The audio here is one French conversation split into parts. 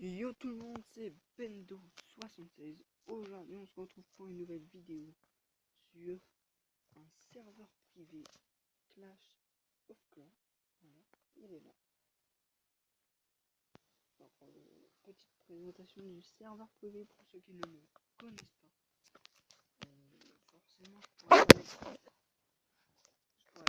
Yo tout le monde, c'est Bendo76. Aujourd'hui, on se retrouve pour une nouvelle vidéo sur un serveur privé Clash of Clans. Voilà, il est là. Alors, petite présentation du serveur privé pour ceux qui ne le connaissent pas. Forcément, je pourrais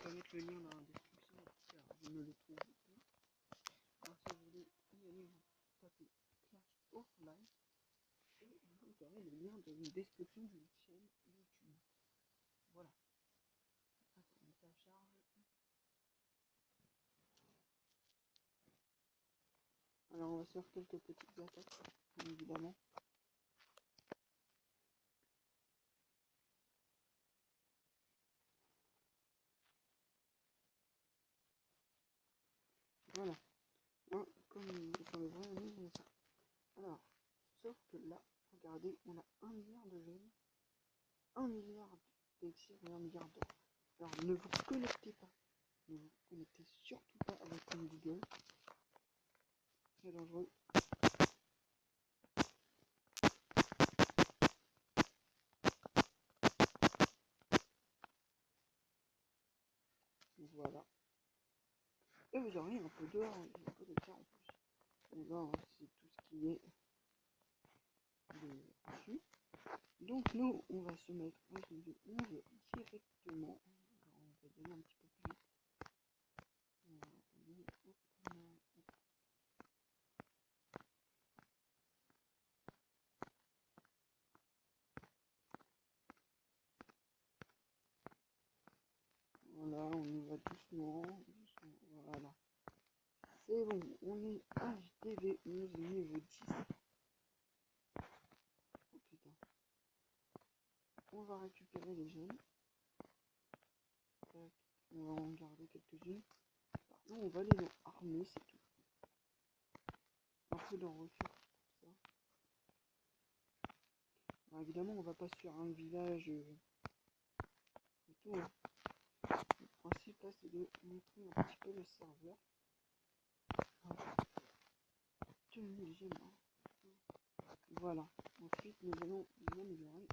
pas mettre le lien dans la description car je ne le trouve pas. Alors, si vous voulez y aller, vous tapez Clash Offline. Et vous aurez le lien dans la description d'une chaîne YouTube. Voilà. Attendez, ça charge. Alors on va se faire quelques petites attaques, bien évidemment. Voilà. Hein, comme sur le vrai ami, ça. Alors, sauf que là, regardez, on a 1 milliard de gemmes, 1 milliard d'élixir et 1 milliard d'or. Alors ne vous connectez pas. Ne vous connectez surtout pas avec une Google. C'est dangereux. Voilà. Et vous aurez un peu d'or et un peu de terre en plus. Donc là, c'est tout ce qui est dessus. Donc nous, on va se mettre à niveau 11 directement. Alors, on va donner un petit peu plus vite. Voilà, on y va doucement, doucement. Voilà. C'est bon, on est HDV 11 niveau 10. Oh putain. On va récupérer les gemmes. On va en garder quelques-unes. Maintenant, on va les armer, c'est tout. Un peu d'en refaire ça. Alors, évidemment, on va pas sur un village et tout. Hein. Le principe là, c'est de montrer un petit peu le serveur. Les gemmes. Hein. Voilà. Ensuite, nous allons les améliorer.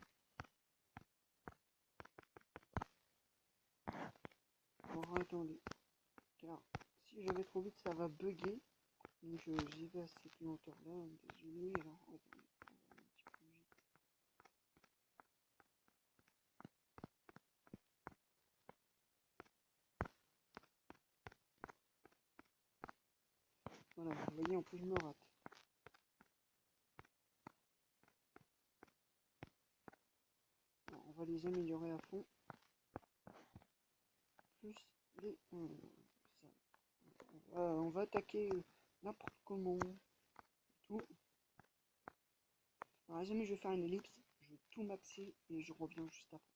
Alors, attendez. Car si je vais trop vite, ça va bugger. Donc j'y vais à cette lenteur là, désolé. Alors attendez, on va un petit peu vite. Voilà, vous voyez, en plus je me rate. Alors, on va les améliorer à fond. Plus les ça. On va attaquer n'importe comment. Tout. Alors jamais je vais faire une ellipse, je vais tout maxer et je reviens juste après.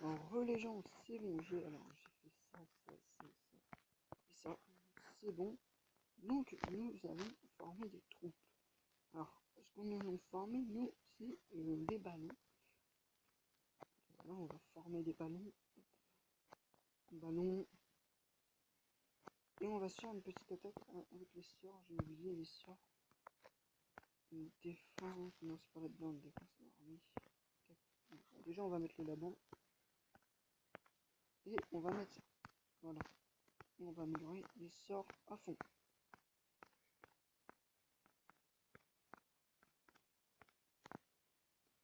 Alors les gens, c'est bon, j'ai fait ça, et ça, c'est bon. Donc nous allons former des troupes. Alors, ce qu'on allons former, nous, c'est des ballons. Là, on va former des ballons. Et on va se faire une petite attaque avec les sorts. J'ai oublié les sorts. Une défense. Non, c'est pas là-dedans, une défense. Oui. Déjà, on va mettre le labo. Et on va mettre. Voilà. Et on va améliorer les sorts à fond.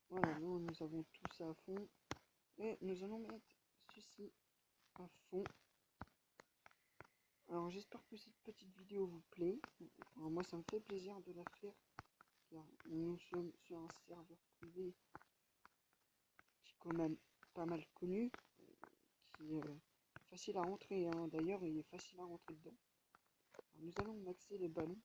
Voilà, nous avons tout ça à fond. Et nous allons mettre ceci à fond. Alors j'espère que cette petite vidéo vous plaît. Alors, moi ça me fait plaisir de la faire. Car nous sommes sur un serveur privé qui est quand même pas mal connu. Qui est facile à rentrer. Hein. D'ailleurs il est facile à rentrer dedans. Alors, nous allons maxer les ballons.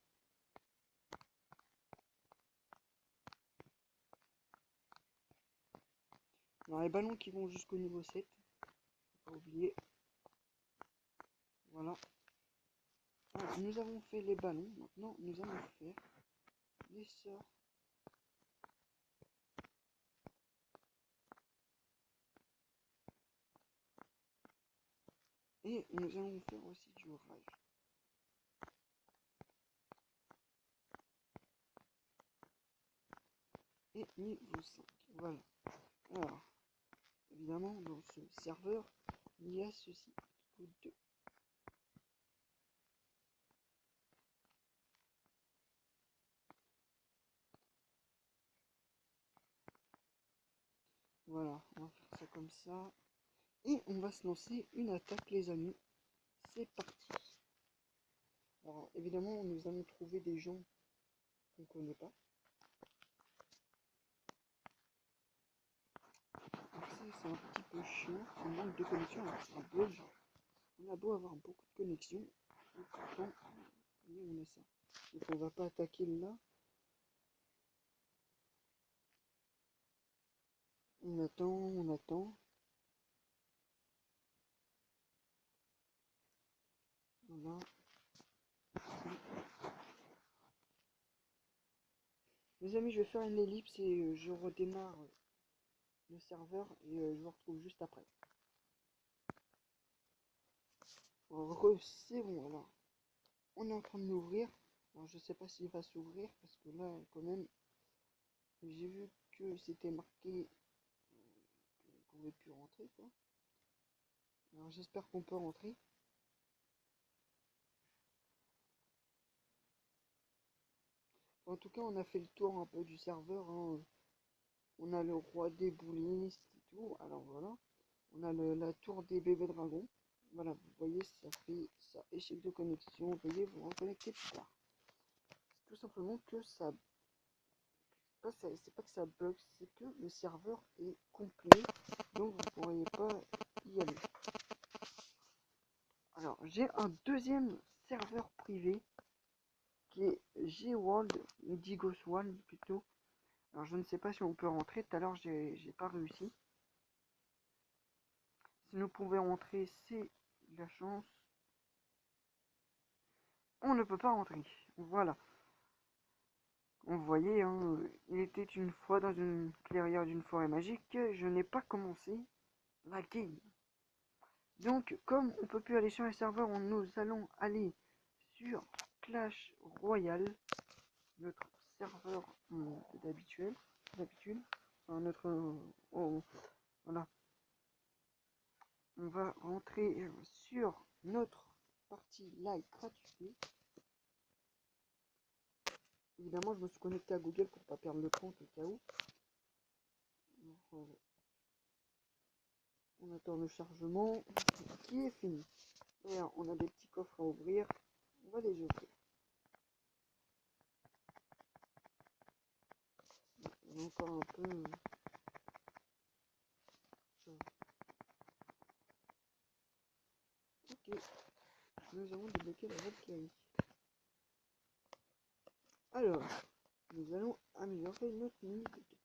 Alors les ballons qui vont jusqu'au niveau 7. Faut pas oublier. Voilà. Alors, nous avons fait les ballons. Maintenant nous allons faire les sorts. Et nous allons faire aussi du rage. et niveau 5. Voilà. Alors, évidemment, dans ce serveur, il y a ceci. Niveau 2. Voilà, on va faire ça comme ça. Et on va se lancer une attaque, les amis. C'est parti. Alors, évidemment, nous allons trouver des gens qu'on ne connaît pas. Alors ça, c'est un petit peu chiant, c'est un manque de connexion. Alors, c'est un bug. On a beau avoir beaucoup de connexion, et pourtant, on a ça. Donc on va pas attaquer là. On attend, on attend. Voilà. Les amis, je vais faire une ellipse et je redémarre le serveur et je vous retrouve juste après. C'est bon, alors. On est en train de l'ouvrir. Alors je sais pas s'il va s'ouvrir parce que là, quand même, j'ai vu que c'était marqué qu'on pouvait plus rentrer, quoi. Alors j'espère qu'on peut rentrer. En tout cas, on a fait le tour un peu du serveur, hein. On a le roi des boulistes et tout. Alors voilà. On a la tour des bébés dragons. Voilà, vous voyez, ça fait ça, échec de connexion. Veuillez vous reconnecter plus tard. Tout simplement que ça. C'est pas que ça bug, c'est que le serveur est complet. Donc vous ne pourriez pas y aller. Alors, j'ai un deuxième serveur privé qui est G-World, Digos One plutôt. Alors, je ne sais pas si on peut rentrer. Tout à l'heure, j'ai pas réussi. Si nous pouvons rentrer, c'est la chance. On ne peut pas rentrer. Voilà. On voyait, hein, il était une fois dans une clairière d'une forêt magique. Je n'ai pas commencé la game. Donc, comme on peut plus aller sur les serveurs, nous allons aller sur Clash Royale, notre serveur d'habitude, enfin, notre, voilà, on va rentrer sur notre partie live gratuite. Évidemment, je me suis connecté à Google pour pas perdre le compte au cas où. On attend le chargement qui est fini. Et alors, on a des petits coffres à ouvrir. On va les ouvrir. On a encore un peu. Ok. Nous avons débloqué la Valkyrie. Alors, nous allons améliorer notre musique.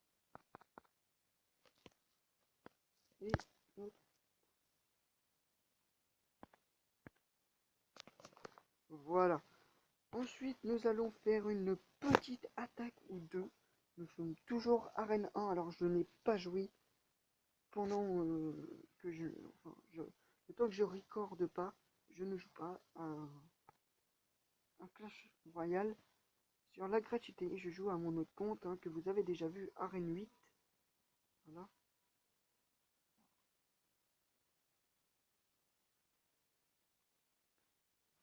Et notre... Voilà. Ensuite, nous allons faire une petite attaque ou deux. Nous sommes toujours arène 1. Alors, je n'ai pas joué pendant que je... Enfin, le temps que je recorde pas, je ne joue pas à un Clash Royale. Sur la gratuité, je joue à mon autre compte hein, que vous avez déjà vu, Arène 8. Voilà.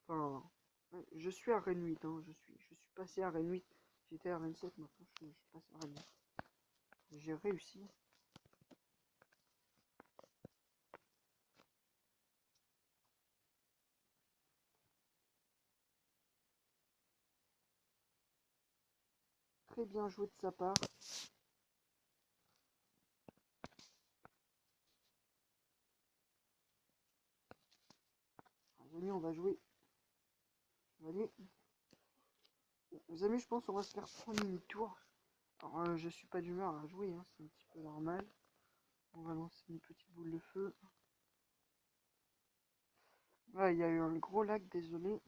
Enfin, je suis Arène 8, hein, je suis passé à Arène 8. J'étais à Arène 7, maintenant je suis passé à Arène 8. J'ai réussi. Très bien joué de sa part. Les amis, on va jouer. Allez. Les amis, je pense qu'on va se faire prendre une tour. Alors, je suis pas d'humeur à jouer, hein, c'est un petit peu normal. On va lancer une petite boule de feu. Ouais, il y a eu un gros lac, désolé.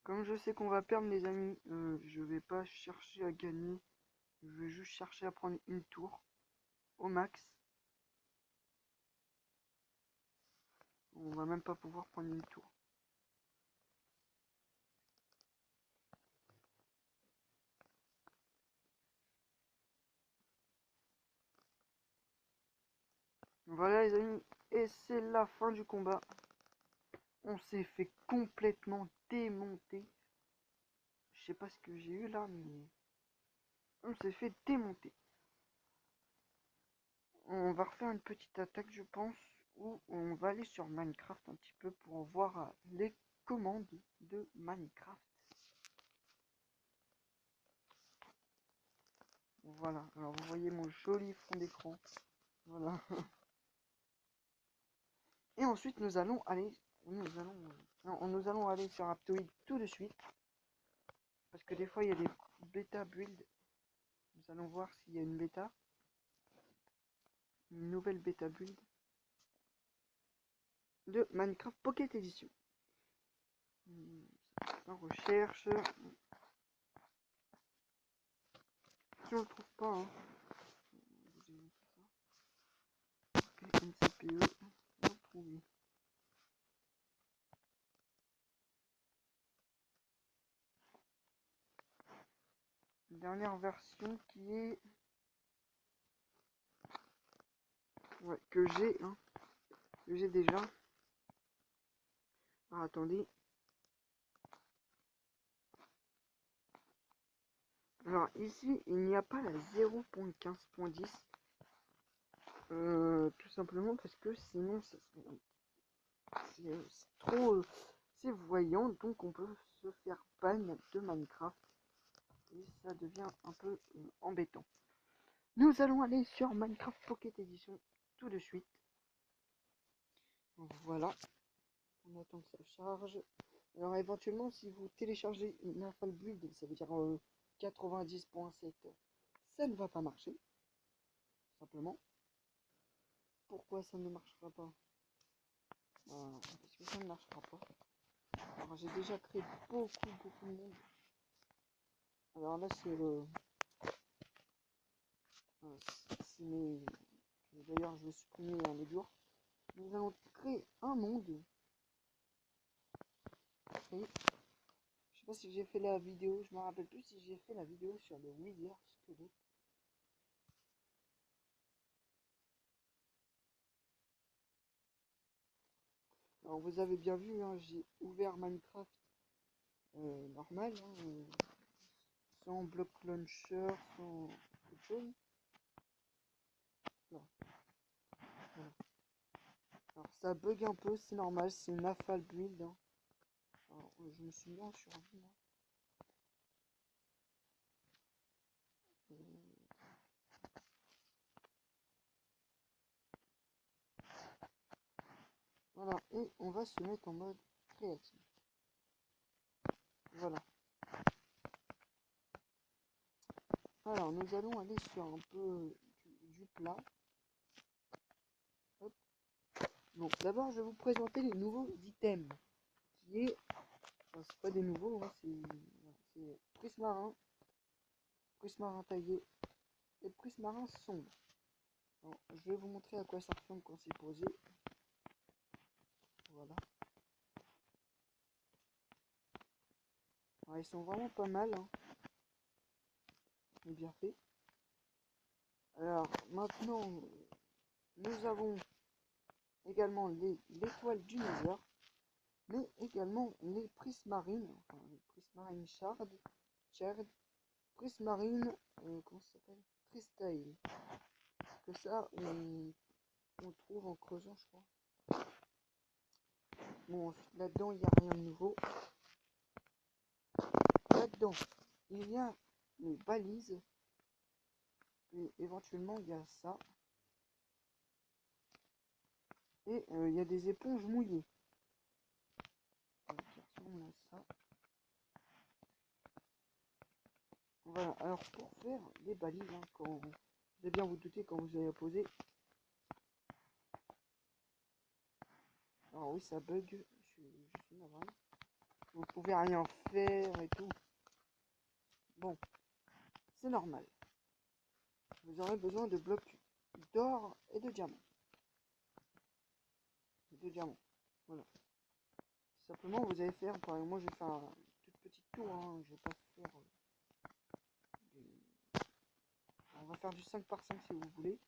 Comme je sais qu'on va perdre, les amis, je vais pas chercher à gagner. Je vais juste chercher à prendre une tour au max. On va même pas pouvoir prendre une tour. Voilà les amis, et c'est la fin du combat. On s'est fait complètement démonter. Je sais pas ce que j'ai eu là, mais on s'est fait démonter. On va refaire une petite attaque, je pense, où on va aller sur Minecraft un petit peu pour voir les commandes de Minecraft. Voilà, alors vous voyez mon joli fond d'écran. Voilà. Et ensuite nous allons aller sur Aptoide tout de suite. Parce que des fois il y a des bêta builds. Nous allons voir s'il y a une bêta. Une nouvelle bêta build de Minecraft Pocket Edition. En recherche. Si on le trouve pas, hein. NCPE, retrouver. Dernière version qui est que j'ai déjà. Alors, attendez. Alors ici il n'y a pas la 0.15.10 tout simplement parce que sinon c'est trop c'est voyant, donc on peut se faire ban de Minecraft et ça devient un peu embêtant. Nous allons aller sur Minecraft Pocket Edition tout de suite. Voilà, on attend que ça charge. Alors éventuellement si vous téléchargez une info build, ça veut dire 90.7, ça ne va pas marcher simplement. Pourquoi ça ne marchera pas? Parce que ça ne marchera pas. Alors j'ai déjà créé beaucoup de monde. Alors là c'est le d'ailleurs je vais supprimer un audio. Nous allons créer un monde. Et je sais pas si j'ai fait la vidéo, je me rappelle plus si j'ai fait la vidéo sur le Wither Skelette. Alors vous avez bien vu, hein, j'ai ouvert Minecraft normal, hein, sans bloc launcher, sans autre chose. Voilà. Alors ça bug un peu, c'est normal, c'est une affal build. Hein. Alors, je me suis mis en survie là. Voilà, et on va se mettre en mode créatif. Voilà. Alors nous allons aller sur un peu du plat. Hop. Donc d'abord je vais vous présenter les nouveaux items. Qui est, enfin, c'est pas des nouveaux, hein, c'est prismarin taillé et prismarin sombre. Alors, je vais vous montrer à quoi ça ressemble quand c'est posé. Voilà. Alors, ils sont vraiment pas mal. Hein. C'est bien fait. Alors maintenant nous avons également l'étoile du Nether, mais également les prismarines, enfin les prismarines shard, prismarine, comment ça s'appelle, Tristyle. Que ça on trouve en creusant, je crois. Bon, là-dedans il n'y a rien de nouveau. Là-dedans il y a les balises et éventuellement il y a ça. Et il y a des éponges mouillées. Ça. Voilà, alors pour faire les balises, hein, quand vous allez bien vous douter quand vous allez poser. Alors oui, ça bug, je suis navré. Vous pouvez rien faire et tout. Bon, c'est normal. Vous aurez besoin de blocs d'or et de diamants. De diamants. Voilà. Simplement, vous allez faire, par exemple, moi je vais faire un toute petite tour, hein, je vais pas faire on va faire du 5 par 5 si vous voulez.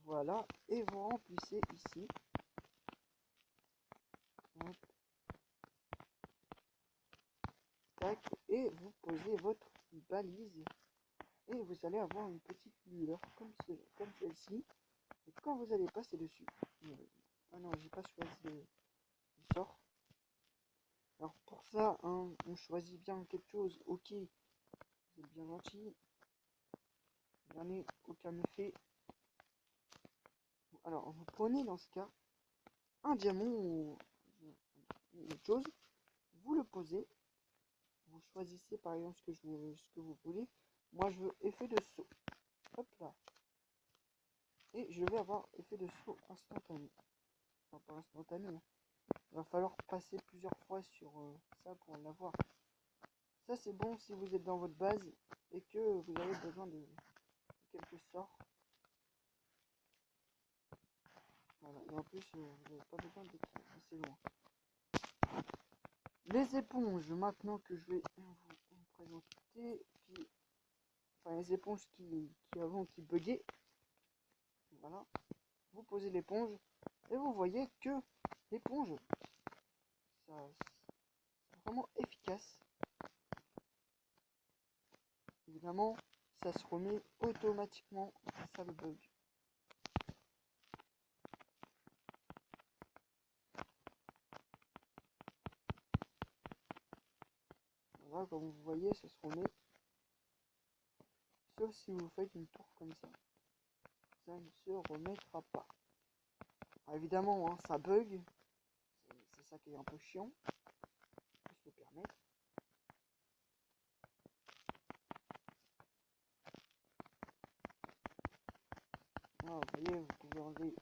Voilà, et vous remplissez ici. Hop. Tac, et vous posez votre balise. Et vous allez avoir une petite lueur comme celle-ci. Et quand vous allez passer dessus, ah non, j'ai pas choisi le sort. Alors pour ça, hein, on choisit bien quelque chose. Ok, vous êtes bien gentil. J'en ai aucun effet. Alors vous prenez dans ce cas un diamant ou autre chose. Vous le posez. Vous choisissez par exemple ce que vous voulez. Moi je veux effet de saut. Hop là. Et je vais avoir effet de saut instantané. Enfin pas instantané. Hein. Il va falloir passer plusieurs fois sur ça pour l'avoir. Ça c'est bon si vous êtes dans votre base et que vous avez besoin de quelques sorts. Voilà. Et en plus vous n'avez pas besoin d'être assez loin. Les éponges, maintenant que je vais vous présenter, enfin les éponges qui avant qui buggaient. Voilà. Vous posez l'éponge et vous voyez que l'éponge, c'est vraiment efficace. Évidemment, ça se remet automatiquement, c'est ça le bug. Voilà, comme vous voyez, ça se remet. Sauf si vous faites une tour comme ça. Ça ne se remettra pas. Alors, évidemment, hein, ça bug. C'est ça qui est un peu chiant. On peut se le permettre. Voilà, vous voyez, vous pouvez enlever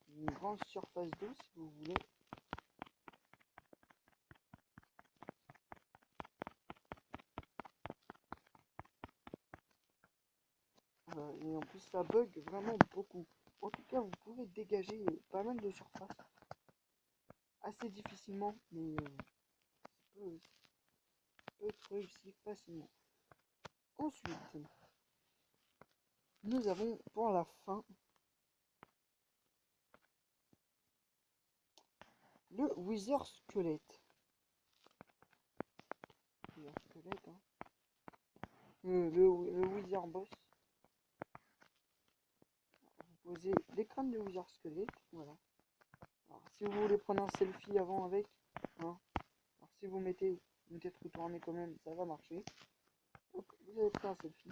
une grande surface d'eau si vous voulez. Et en plus ça bug vraiment beaucoup. En tout cas vous pouvez dégager pas mal de surface. Assez difficilement, mais ça peut être réussi facilement. Ensuite, nous avons pour la fin le Wither Squelette. Hein. Le Wither Boss. Vous posez les crânes de Wither Squelette. Voilà. Alors, si vous voulez prendre un selfie avant avec, hein, alors si vous mettez une tête retournée quand même, ça va marcher. Donc vous avez pris un selfie.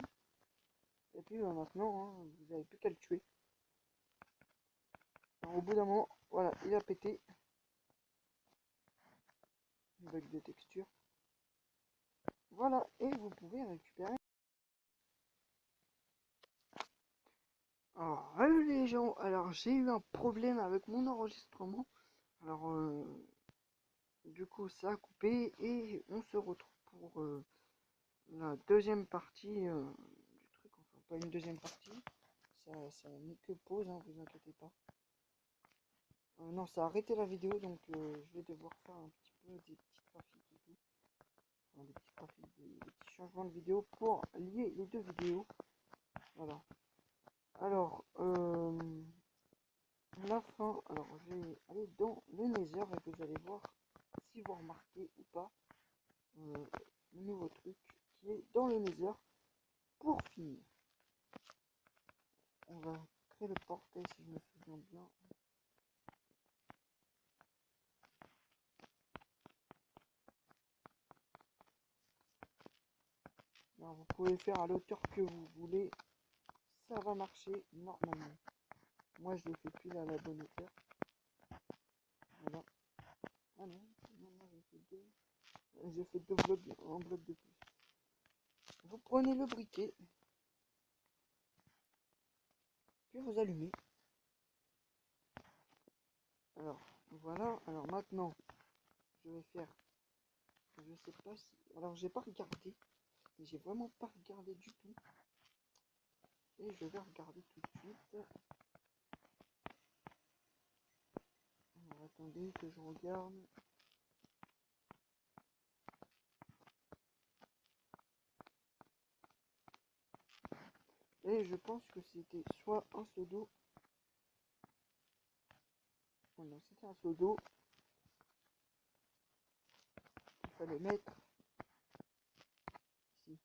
Et puis maintenant, hein, vous n'avez plus qu'à le tuer. Alors, au bout d'un moment, voilà, il a pété. Bug de texture. Voilà, et vous pouvez récupérer. Alors, les gens, alors j'ai eu un problème avec mon enregistrement. Alors, du coup, ça a coupé et on se retrouve pour la deuxième partie du truc. Enfin, pas une deuxième partie. Ça n'est que pause, hein, vous inquiétez pas. Non, ça a arrêté la vidéo, donc je vais devoir faire un petit peu des petits trafics et tout. Enfin, des petits changements de vidéo pour lier les deux vidéos. Voilà. Alors, la fin, alors je vais aller dans le Nether et vous allez voir si vous remarquez ou pas le nouveau truc qui est dans le Nether. Pour finir, on va créer le portail si je me souviens bien. Alors, vous pouvez faire à l'auteur que vous voulez, ça va marcher normalement. Moi je le fais plus à la bonne hauteur. Voilà. Ah non, j'ai fait deux blocs, un bloc de plus. Vous prenez le briquet, puis vous allumez. Alors voilà, alors maintenant je vais faire, je sais pas si, alors j'ai pas regardé, j'ai vraiment pas regardé du tout. et je vais regarder tout de suite. Alors, attendez que je regarde. Et je pense que c'était soit un pseudo. Oh non, c'était un pseudo. Il fallait mettre ici.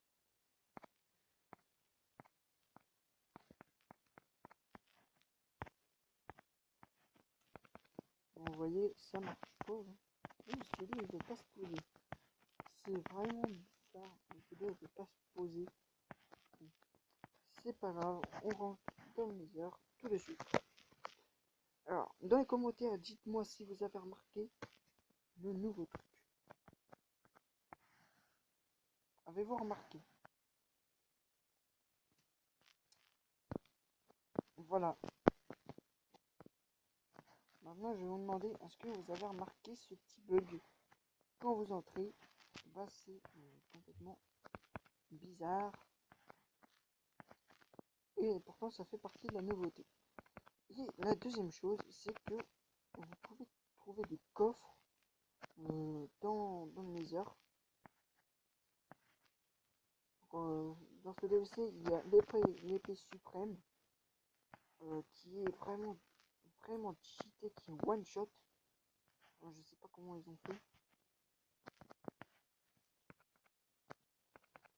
Bon, vous voyez, ça marche pas. Hein. Le pseudo, il ne veut pas se poser. C'est vraiment bizarre. Le pseudo, il ne veut pas se poser. C'est pas grave, on rentre dans les heures tout de suite. Alors, dans les commentaires, dites-moi si vous avez remarqué le nouveau truc. Avez-vous remarqué? Voilà. Maintenant, je vais vous demander, est-ce que vous avez remarqué ce petit bug? Quand vous entrez, bah, c'est complètement bizarre. Et pourtant, ça fait partie de la nouveauté. Et la deuxième chose, c'est que vous pouvez trouver des coffres dans le Nether. Dans ce DLC, il y a l'épée suprême qui est vraiment cheaté, qui est one shot. Alors, je sais pas comment ils ont fait.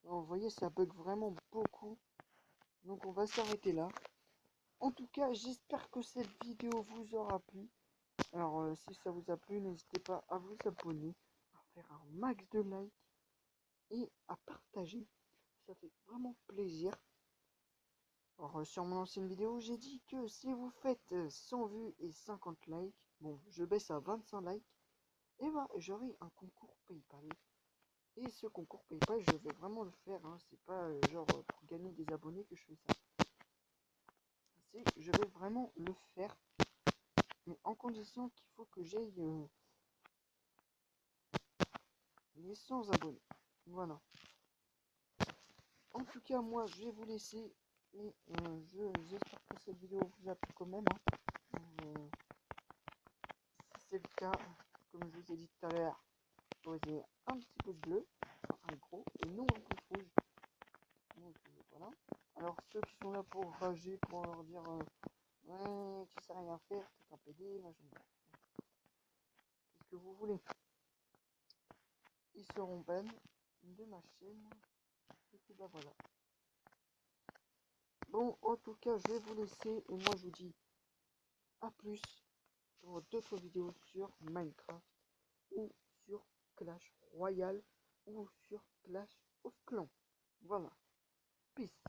Alors, vous voyez, ça bug vraiment beaucoup. Donc on va s'arrêter là. En tout cas, j'espère que cette vidéo vous aura plu. Alors si ça vous a plu, n'hésitez pas à vous abonner, à faire un max de likes et à partager. Ça fait vraiment plaisir. Alors sur mon ancienne vidéo, j'ai dit que si vous faites 100 vues et 50 likes, bon, je baisse à 25 likes, et ben j'aurai un concours PayPal. Et ce concours PayPal, je vais vraiment le faire. Hein. C'est pas genre pour gagner des abonnés que je fais ça. Je vais vraiment le faire, mais en condition qu'il faut que j'aille les 100 abonnés. Voilà. En tout cas, moi, je vais vous laisser. Et j'espère que cette vidéo vous a plu quand même. Hein. Si c'est le cas, comme je vous ai dit tout à l'heure, posez un petit pouce bleu, un gros, et non un pouce rouge. Donc voilà. Alors ceux qui sont là pour rager, pour leur dire ouais, tu sais rien faire, t'es un PD, machin. Qu'est-ce que vous voulez? Ils seront ban de ma chaîne. Et puis bah voilà. Bon, en tout cas, je vais vous laisser. Et moi, je vous dis à plus pour d'autres vidéos sur Minecraft ou sur Clash Royale ou sur Clash of Clans. Voilà. Peace.